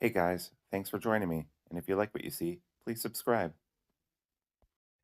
Hey guys, thanks for joining me. And if you like what you see, please subscribe.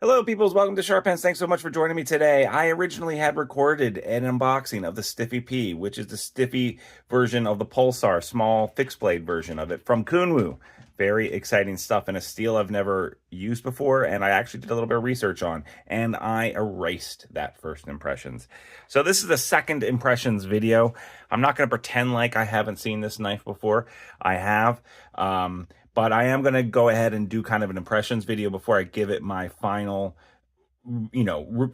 Hello, peoples. Welcome to Sharp Pens. Thanks so much for joining me today. I originally had recorded an unboxing of the Stiffy P, which is the Stiffy version of the Pulsar, small fixed blade version of it from Kunwu. Very exciting stuff, and a steel I've never used before, and I actually did a little bit of research on, and I erased that first impressions. So this is the second impressions video. I'm not going to pretend like I haven't seen this knife before. I have. But I am going to go ahead and do kind of an impressions video before I give it my final,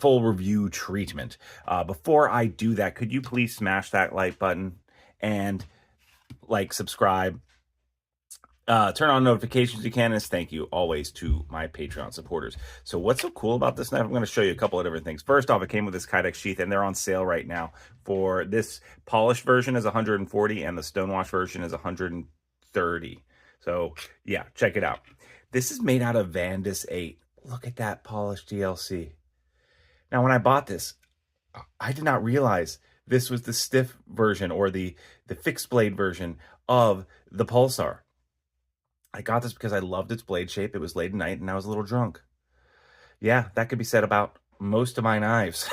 full review treatment. Before I do that, could you please smash that like button and subscribe, turn on notifications if you can, and thank you always to my Patreon supporters. So what's so cool about this knife? I'm going to show you a couple of different things. First off, it came with this Kydex sheath, and they're on sale right now. For this polished version is 140, and the stonewash version is 130. So yeah, check it out. This is made out of Vandis 8. Look at that polished DLC. Now, when I bought this, I did not realize this was the stiff version or the fixed blade version of the Pulsar. I got this because I loved its blade shape. It was late at night and I was a little drunk. Yeah, that could be said about most of my knives.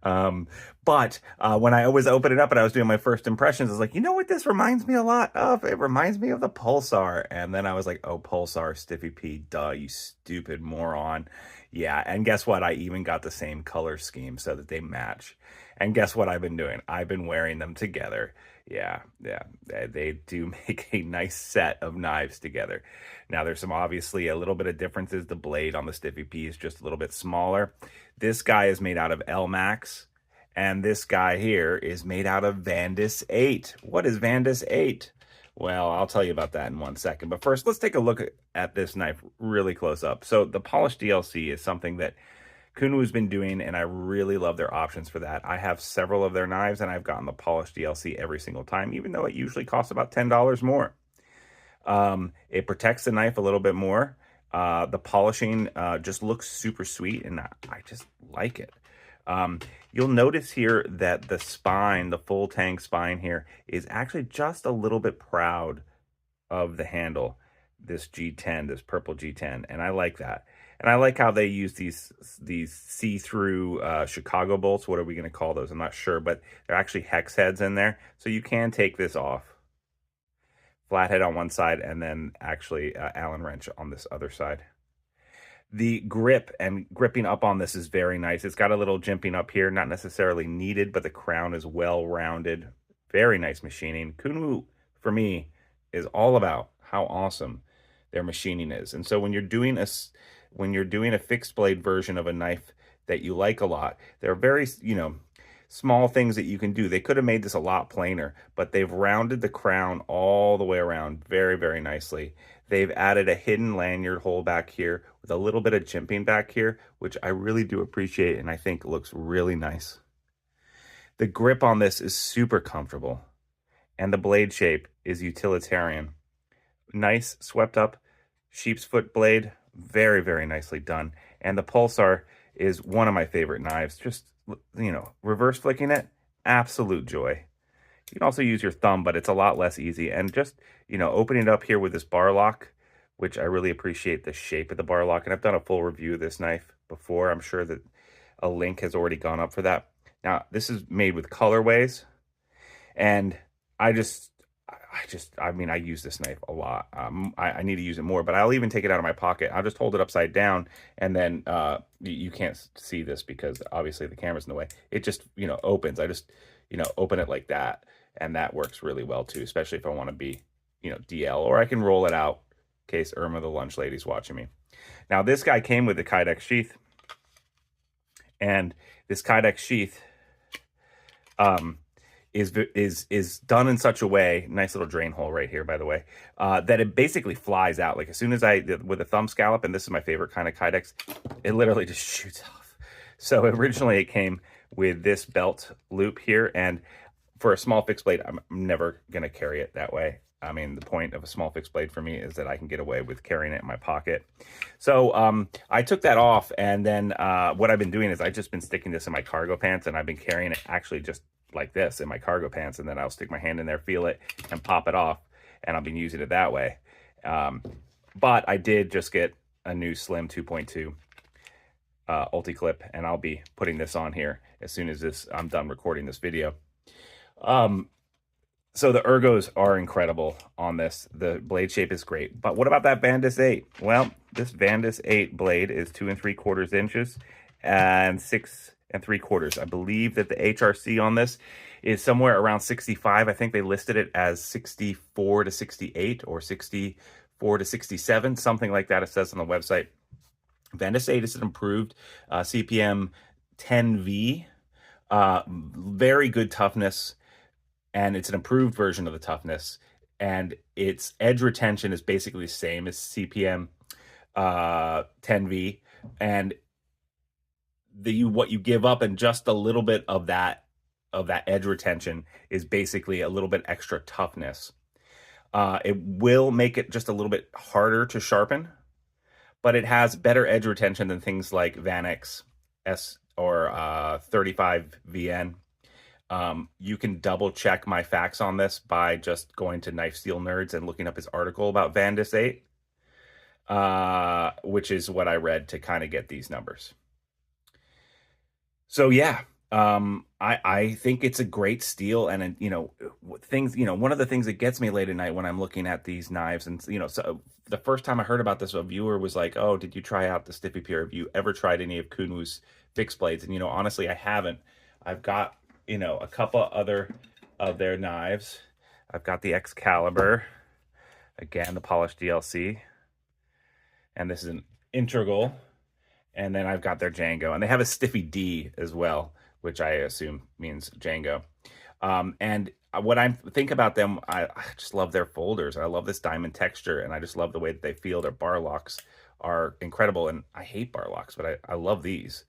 But when I was opening it up and I was doing my first impressions, I was like, you know what this reminds me a lot of? It reminds me of the Pulsar. And then I was like, oh, Pulsar, Stiffy P, duh, you stupid moron. Yeah, and guess what? I even got the same color scheme so that they match. And guess what I've been doing? I've been wearing them together. Yeah, they do make a nice set of knives together. Now, there's some obviously a little bit of differences. The blade on the Stiffy P is just a little bit smaller. This guy is made out of L-Max, and this guy here is made out of Vandis 8. What is Vandis 8? Well, I'll tell you about that in 1 second. But first, let's take a look at this knife really close up. So the polished DLC is something that Kunwu's been doing, and I really love their options for that. I have several of their knives, and I've gotten the polished DLC every single time, even though it usually costs about $10 more. It protects the knife a little bit more. The polishing just looks super sweet, and I just like it. You'll notice here that the spine, the full tang spine here, is actually just a little bit proud of the handle, this G10, this purple G10, and I like that. And I like how they use these see-through Chicago bolts. What are we going to call those? I'm not sure, but they're actually hex heads in there, so you can take this off. Flathead on one side, and then actually Allen wrench on this other side. The grip and gripping up on this is very nice. It's got a little jimping up here, not necessarily needed, but the crown is well rounded. Very nice machining. Kunwu, for me, is all about how awesome their machining is. And so when you're doing a fixed blade version of a knife that you like a lot, there are very, small things that you can do. They could have made this a lot plainer, but they've rounded the crown all the way around very, very nicely. They've added a hidden lanyard hole back here with a little bit of jimping back here, which I really do appreciate and I think looks really nice. The grip on this is super comfortable, and the blade shape is utilitarian. Nice swept up sheep's foot blade, very, very nicely done. And the Pulsar is one of my favorite knives. Just, reverse flicking it, absolute joy. You can also use your thumb, but it's a lot less easy. And just, opening it up here with this bar lock, which I really appreciate the shape of the bar lock. And I've done a full review of this knife before. I'm sure that a link has already gone up for that. Now, this is made with colorways, and I use this knife a lot. I need to use it more, but I'll even take it out of my pocket. I'll just hold it upside down, and then you can't see this because obviously the camera's in the way. It just, opens. I just, open it like that, and that works really well too, especially if I want to be, DL, or I can roll it out in case Irma the lunch lady's watching me. Now, this guy came with the Kydex sheath, and this Kydex sheath, is done in such a way, nice little drain hole right here, by the way, that it basically flies out. Like as soon as with a thumb scallop, and this is my favorite kind of Kydex, it literally just shoots off. So originally it came with this belt loop here, and for a small fixed blade, I'm never going to carry it that way. I mean, the point of a small fixed blade for me is that I can get away with carrying it in my pocket. So I took that off, and then what I've been doing is I've just been sticking this in my cargo pants, and I've been carrying it actually just like this in my cargo pants, and then I'll stick my hand in there, feel it, and pop it off. and I've been using it that way. But I did just get a new Slim 2.2 Ulti-Clip, and I'll be putting this on here as soon as I'm done recording this video. So the ergos are incredible on this. The blade shape is great. But what about that Vandis 8? Well, this Vandis 8 blade is 2 3/4 inches and 6 3/4. I believe that the HRC on this is somewhere around 65. I think they listed it as 64 to 68 or 64 to 67, something like that it says on the website. Vandis 8 is an improved CPM 10V. Very good toughness. And it's an improved version of the toughness, and its edge retention is basically the same as CPM 10V, and what you give up in just a little bit of that edge retention is basically a little bit extra toughness. It will make it just a little bit harder to sharpen, but it has better edge retention than things like Vanix S or 35VN. You can double check my facts on this by just going to Knife Steel Nerds and looking up his article about Vandis 8, which is what I read to kind of get these numbers. So yeah, I think it's a great steel, and one of the things that gets me late at night when I'm looking at these knives, and so the first time I heard about this, a viewer was like, "Oh, did you try out the Stiffy P? Have you ever tried any of Kunwu's fixed blades?" And honestly, I haven't. I've got a couple other of their knives. I've got the Excalibur, again, the polished DLC, and this is an integral, and then I've got their Django, and they have a Stiffy D as well, which I assume means Django. And what I think about them, I just love their folders. I love this diamond texture, and I just love the way that they feel. Their bar locks are incredible, and I hate bar locks, but I love these.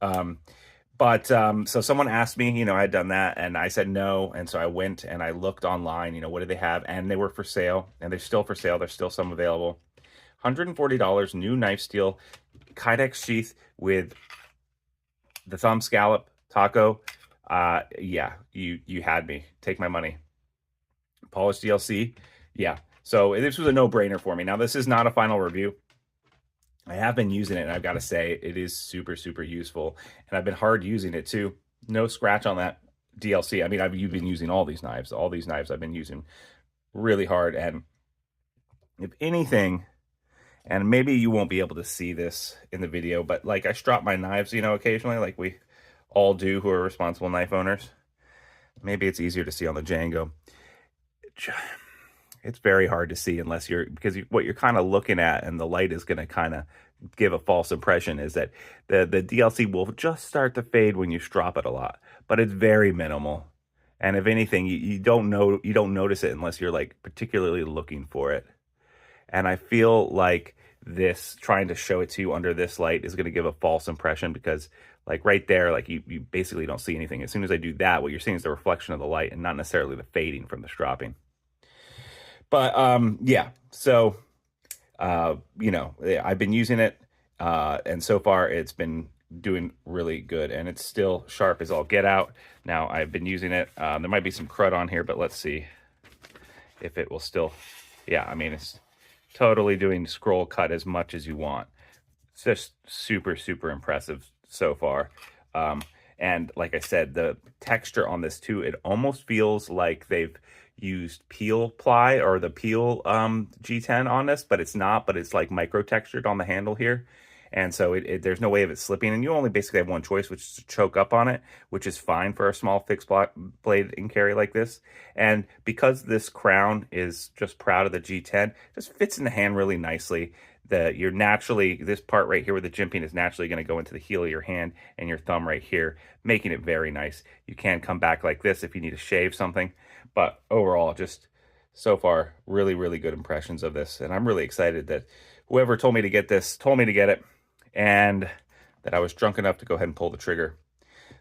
So someone asked me, I had done that, and I said no, and so I went and I looked online, what do they have, and they were for sale, and they're still for sale. There's still some available. $140, new knife steel, Kydex sheath with the thumb scallop taco. Yeah, you had me. Take my money. Polished DLC, yeah. So this was a no-brainer for me. Now, this is not a final review. I have been using it, and I've got to say, it is super, super useful. And I've been hard using it, too. No scratch on that DLC. I mean, you've been using all these knives. All these knives I've been using really hard. And if anything, and maybe you won't be able to see this in the video, but, like, I strop my knives, occasionally, like we all do who are responsible knife owners. Maybe it's easier to see on the Django. It's very hard to see because what you're kind of looking at, and the light is going to kind of give a false impression, is that the DLC will just start to fade when you strop it a lot, but it's very minimal. And if anything, you don't notice it unless you're like particularly looking for it. And I feel like this, trying to show it to you under this light, is going to give a false impression, because like right there, like you basically don't see anything. As soon as I do that, what you're seeing is the reflection of the light and not necessarily the fading from the stropping. But yeah, so I've been using it, and so far it's been doing really good, and it's still sharp as all get out. Now, I've been using it. There might be some crud on here, but let's see if it will still. Yeah, I mean, it's totally doing scroll cut as much as you want. It's just super, super impressive so far. And like I said, the texture on this too, it almost feels like they've used peel ply or the peel G10 on this, but it's not. But it's like micro textured on the handle here, and so there's no way of it slipping. And you only basically have one choice, which is to choke up on it, which is fine for a small fixed blade and carry like this. And because this crown is just proud of the G10, it just fits in the hand really nicely. This part right here where the jimping is naturally going to go into the heel of your hand, and your thumb right here, making it very nice. You can come back like this if you need to shave something. But overall, just so far, really, really good impressions of this. And I'm really excited that whoever told me to get this told me to get it, and that I was drunk enough to go ahead and pull the trigger.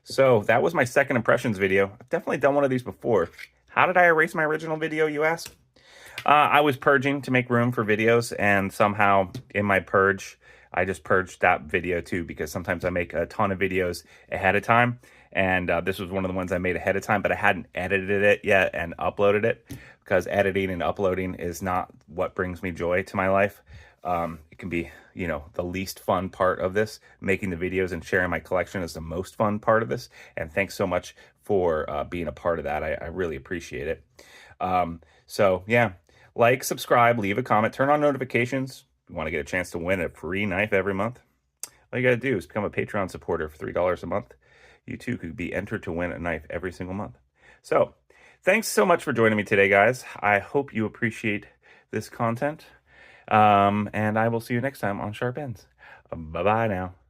So that was my second impressions video. I've definitely done one of these before. How did I erase my original video, you ask? I was purging to make room for videos, and somehow in my purge, I just purged that video too, because sometimes I make a ton of videos ahead of time, And this was one of the ones I made ahead of time, but I hadn't edited it yet and uploaded it, because editing and uploading is not what brings me joy to my life. It can be, you know, the least fun part of this. Making the videos and sharing my collection is the most fun part of this. And thanks so much for being a part of that. I really appreciate it. So yeah, like, subscribe, leave a comment, turn on notifications. If you want to get a chance to win a free knife every month, all you got to do is become a Patreon supporter for $3 a month. You too could be entered to win a knife every single month. So thanks so much for joining me today, guys. I hope you appreciate this content. And I will see you next time on Sharp Ends. Bye-bye now.